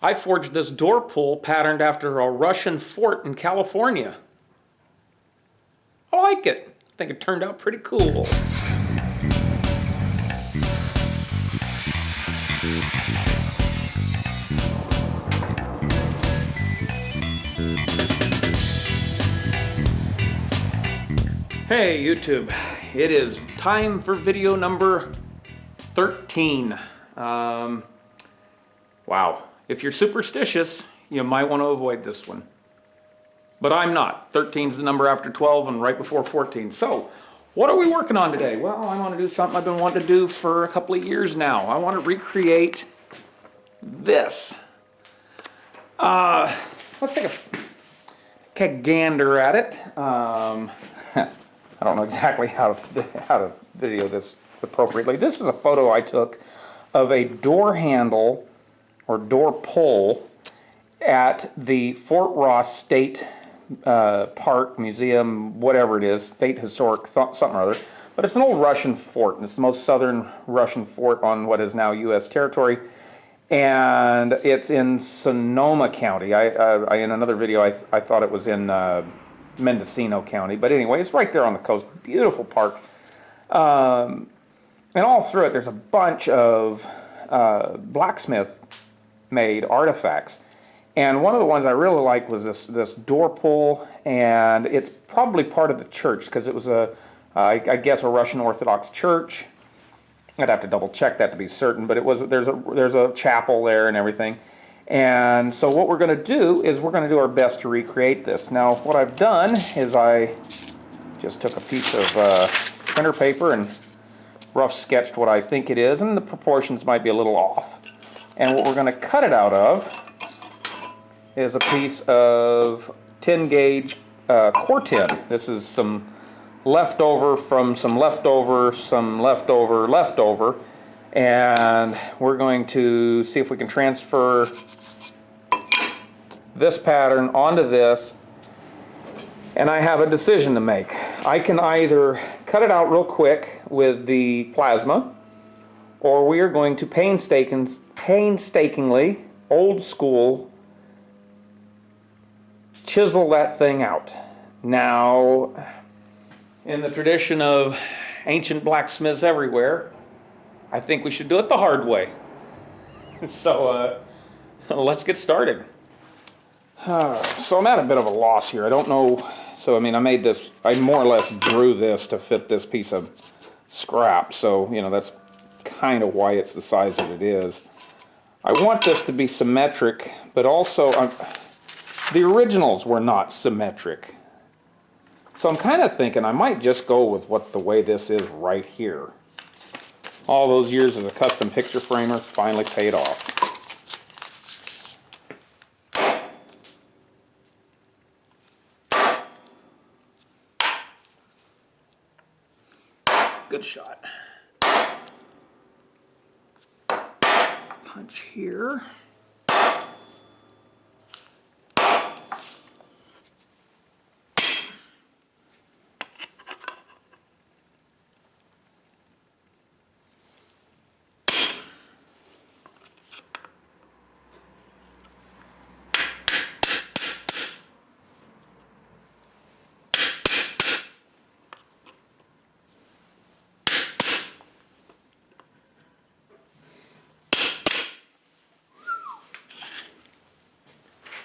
I forged this door pull patterned after a Russian fort in California. I like it. I think it turned out pretty cool. Hey YouTube, it is time for video number 13. Wow, if you're superstitious, you might want to avoid this one. But I'm not. 13 is the number after 12 and right before 14. So, what are we working on today? Well, I want to do something I've been wanting to do for a couple of years now. I want to recreate this. Let's take a gander at it. I don't know exactly how to video this appropriately. This is a photo I took of a door handle or door pull at the Fort Ross State Park, Museum, whatever it is, State Historic, something or other. But it's an old Russian fort, and it's the most southern Russian fort on what is now U.S. territory. And it's in Sonoma County. In another video, I thought it was in Mendocino County, but anyway, it's right there on the coast. Beautiful park, and all through it there's a bunch of blacksmith made artifacts, and one of the ones I really liked was this door pull, and it's probably part of the church because it was I guess a Russian Orthodox church. I'd have to double check that to be certain, but there's a chapel there and everything. And so what we're going to do is we're going to do our best to recreate this. Now what I've done is I just took a piece of printer paper and rough sketched what I think it is, and the proportions might be a little off. And what we're going to cut it out of is a piece of 10 gauge core tin. This is some leftover from some leftover, and we're going to see if we can transfer this pattern onto this, and I have a decision to make. I can either cut it out real quick with the plasma, or we are going to painstakingly, old school, chisel that thing out. Now, in the tradition of ancient blacksmiths everywhere, I think we should do it the hard way. So let's get started. So I'm at a bit of a loss here. I don't know. So I mean, I more or less drew this to fit this piece of scrap. So, you know, that's kind of why it's the size that it is. I want this to be symmetric, but also the originals were not symmetric. So I'm kind of thinking I might just go with the way this is right here. All those years as a custom picture framer finally paid off. Good shot. Punch here.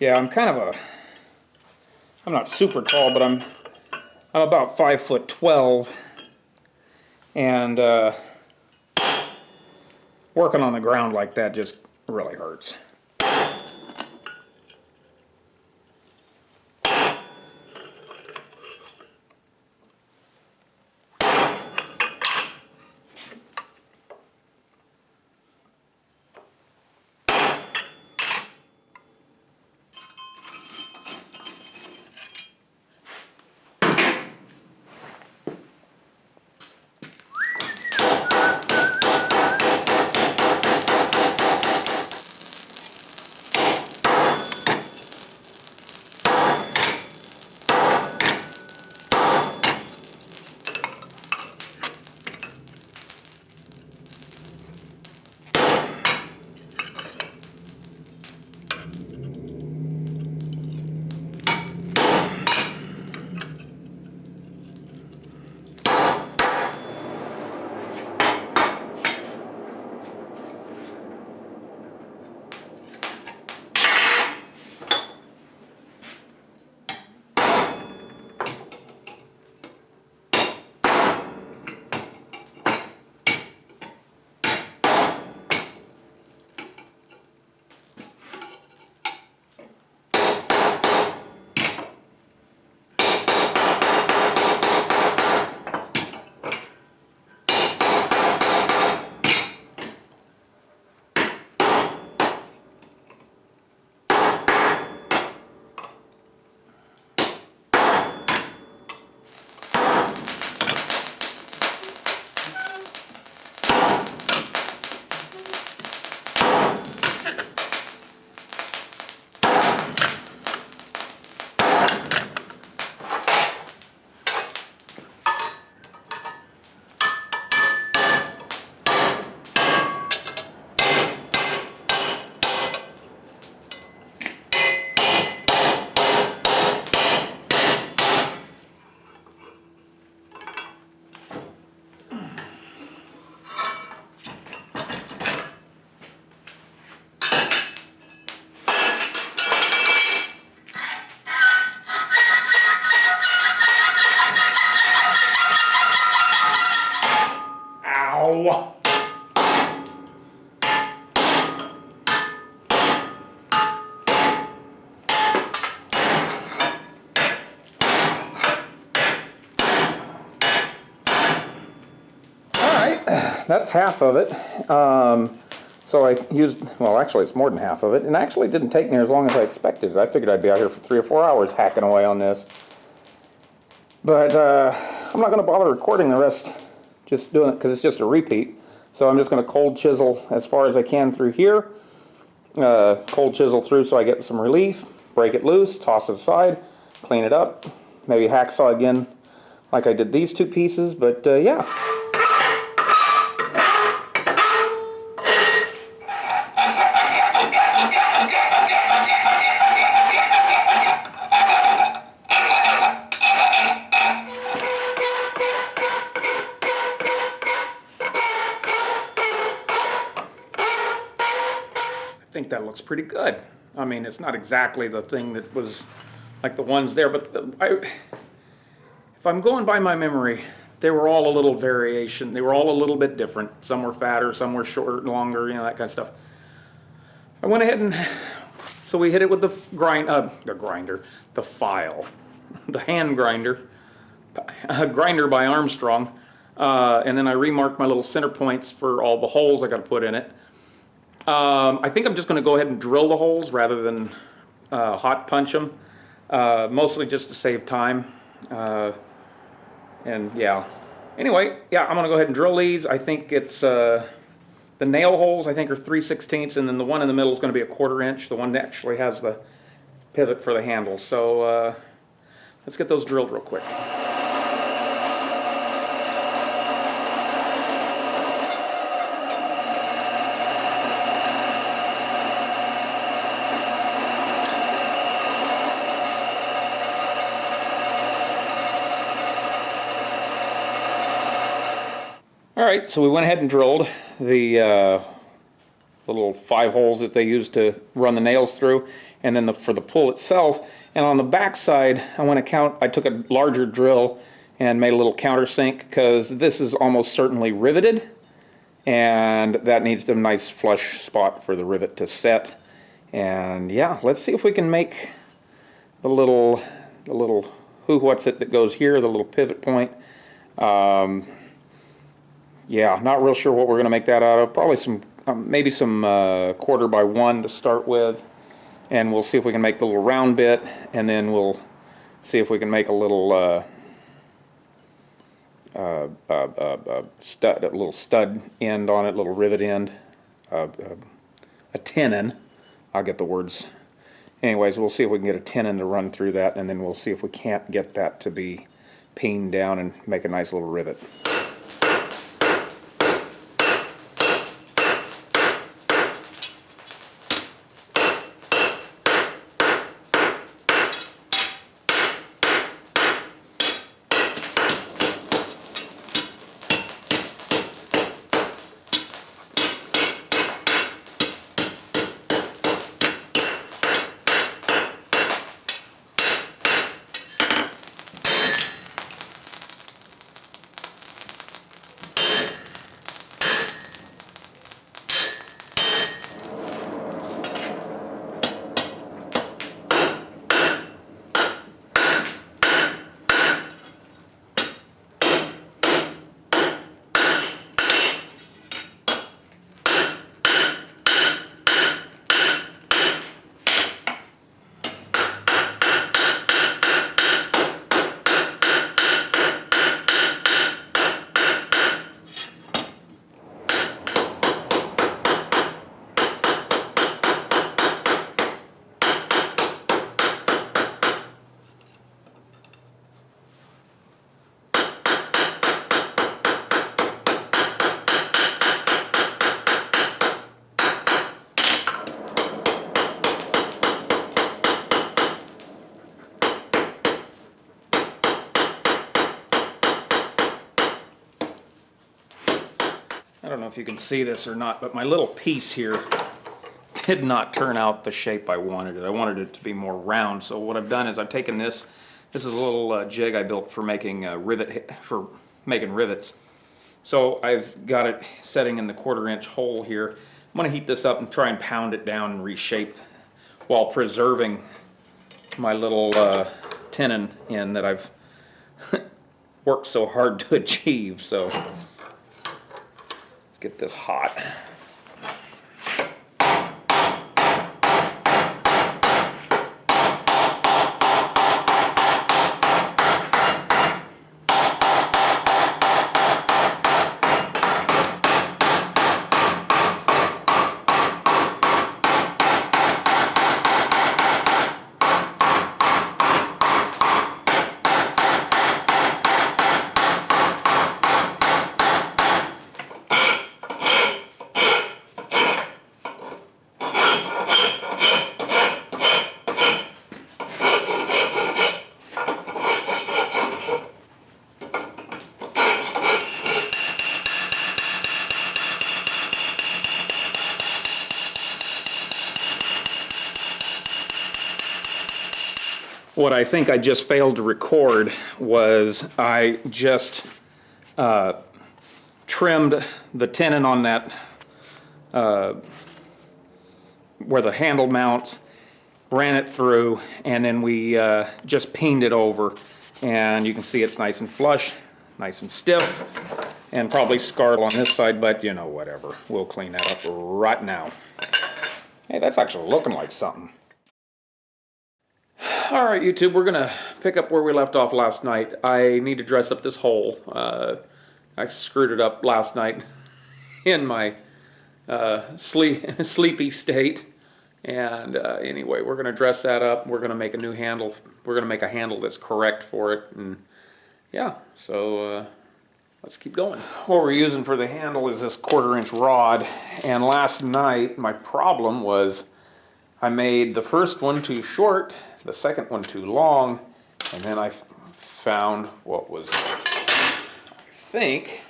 Yeah, I'm not super tall, but I'm about 5'12", and working on the ground like that just really hurts. that's half of it. So I used, well, actually it's more than half of it, and actually it didn't take near as long as I expected. I figured I'd be out here for 3 or 4 hours hacking away on this. But I'm not going to bother recording the rest, just doing it because it's just a repeat. So I'm just going to cold chisel as far as I can through here. Cold chisel through so I get some relief, break it loose, toss it aside, clean it up, maybe hacksaw again like I did these 2 pieces, but yeah. I think that looks pretty good. I mean, it's not exactly the thing that was like the ones there, but if I'm going by my memory, they were all a little variation. They were all a little bit different. Some were fatter, some were shorter, longer, you know, that kind of stuff. I went ahead and, so we hit it with the the file, the hand grinder, a grinder by Armstrong, and then I remarked my little center points for all the holes I got to put in it. I think I'm just going to go ahead and drill the holes rather than hot punch them, mostly just to save time. And yeah, anyway, yeah, I'm going to go ahead and drill these. I think it's the nail holes, I think, are 3/16, and then the one in the middle is going to be a 1/4 inch, the one that actually has the pivot for the handle. So let's get those drilled real quick. All right, so we went ahead and drilled the little 5 holes that they use to run the nails through, and then for the pull itself. And on the back side, I took a larger drill and made a little countersink because this is almost certainly riveted, and that needs a nice flush spot for the rivet to set. And yeah, let's see if we can make the little who-what's-it that goes here, the little pivot point. Yeah, not real sure what we're going to make that out of. Probably some, maybe some 1/4 by 1 to start with, and we'll see if we can make the little round bit, and then we'll see if we can make a little stud end on it, little rivet end, a tenon. I'll get the words. Anyways, we'll see if we can get a tenon to run through that, and then we'll see if we can't get that to be peened down and make a nice little rivet. I don't know if you can see this or not, but my little piece here did not turn out the shape I wanted it. I wanted it to be more round. So what I've done is I've taken this. This is a little jig I built for making rivets. So I've got it setting in the 1/4 inch hole here. I'm going to heat this up and try and pound it down and reshape while preserving my little tenon in that I've worked so hard to achieve. So get this hot. What I think I just failed to record was I just trimmed the tenon on that where the handle mounts, ran it through, and then we just peened it over, and you can see it's nice and flush, nice and stiff, and probably scarred on this side, but you know, whatever. We'll clean that up right now. Hey, that's actually looking like something. All right, YouTube, we're gonna pick up where we left off last night. I need to dress up this hole. I screwed it up last night in my sleepy state. And anyway, we're gonna dress that up. We're gonna make a new handle. We're gonna make a handle that's correct for it. And yeah, so let's keep going. What we're using for the handle is this 1/4-inch rod. And last night, my problem was I made the first one too short, the second one too long, and then I found what was, I think,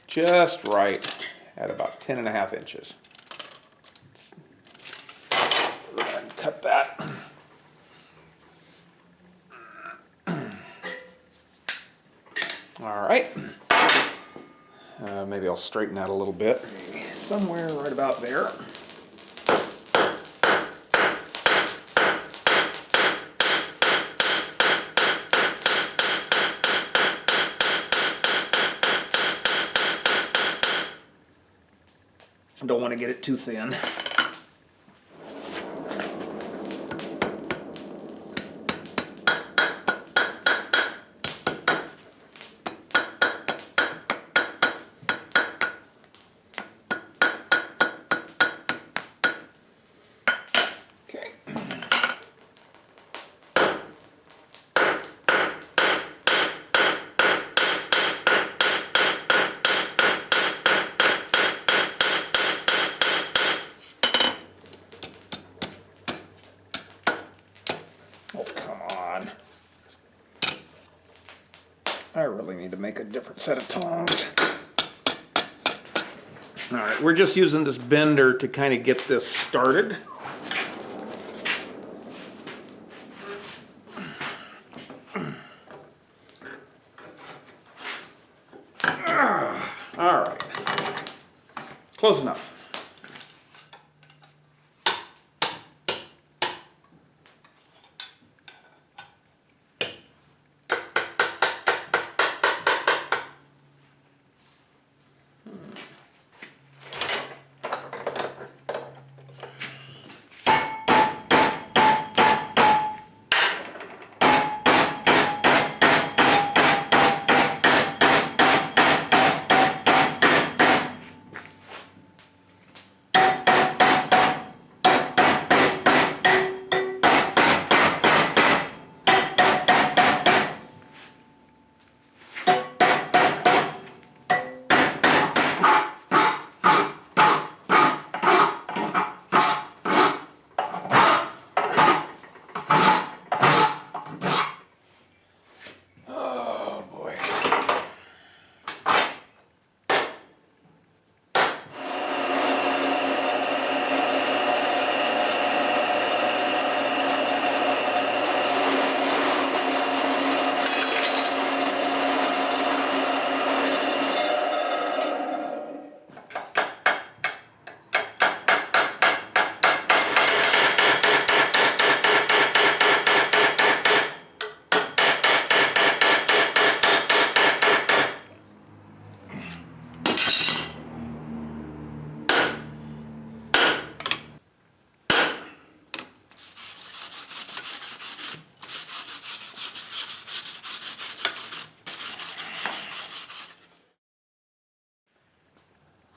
just right at about 10.5 inches. Go ahead and cut that. All right. Maybe I'll straighten that a little bit. Somewhere right about there. Don't want to get it too thin. Okay. Oh, come on. I really need to make a different set of tongs. All right, we're just using this bender to kind of get this started. All right, close enough.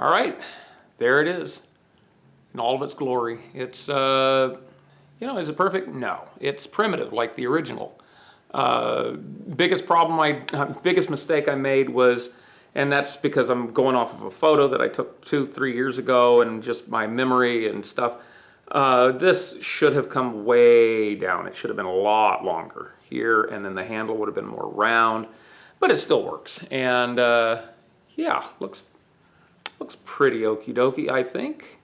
All right, there it is in all of its glory. It's, you know, is it perfect? No, it's primitive like the original. Biggest mistake I made was, and that's because I'm going off of a photo that I took 2-3 years ago and just my memory and stuff. This should have come way down. It should have been a lot longer here, and then the handle would have been more round, but it still works. And yeah, looks pretty okie dokie, I think.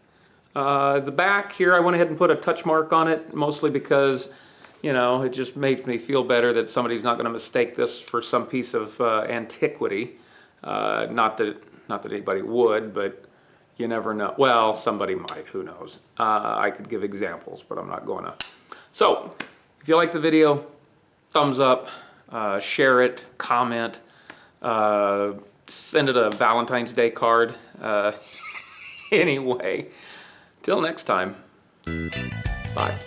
The back here, I went ahead and put a touch mark on it, mostly because, you know, it just made me feel better that somebody's not going to mistake this for some piece of antiquity. Not that anybody would, but you never know. Well, somebody might, who knows. I could give examples, but I'm not going to. So, if you like the video, thumbs up, share it, comment, send it a Valentine's Day card. Anyway, till next time, bye.